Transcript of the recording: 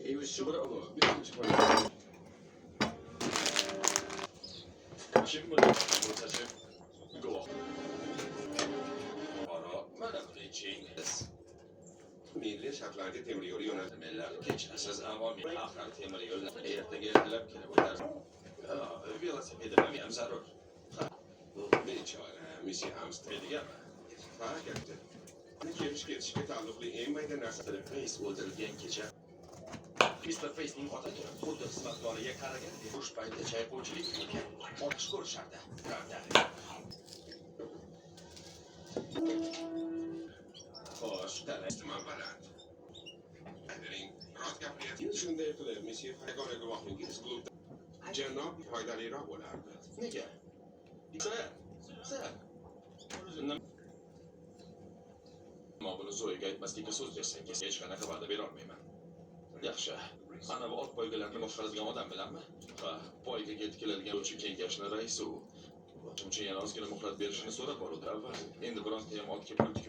He was shot. Bravo, birinchi politsiya. Kim bu? Murtashi. Guvoh. Fuqaro mana buni ichingiz. Milliy shartlarga temir yo'l Millar kechasiz avomiy axir temir yo'llar ertaga ertalab kelib o'tadi. Velosipedlar ham zarur. bechora Missy Armstrong. Deganmi? Ha, katta. Kelishga taalluqli eng mayda narsa. Face o'ldirilgan kecha. Mr. Face'ning otasi xuddi xizmatkoriga qaragan urush payti chayqovchilik qilgan. Otish ko'rishardi. Pravda. Xo'sh, Ehtimol baland. Ayting, rost gapiryapsiz. Shunday qilib, Missy yagona guvohligingiz klubda janob foydaliroq bo'lardi. nega? Sir. Ammo buni Zoe'ga aytmaslikka so'z bersangiz, hech qanaqa va'da bera olmayman. Yaxshi. Ana bu ot poygalarni boshqaradigan odam bilanmi? Ha, poygaga keladigan o'chi kengashining raisi u. Uchun yana ozgina muhlat berishini so'rab boruvdi avval. Endi birontayam otga pul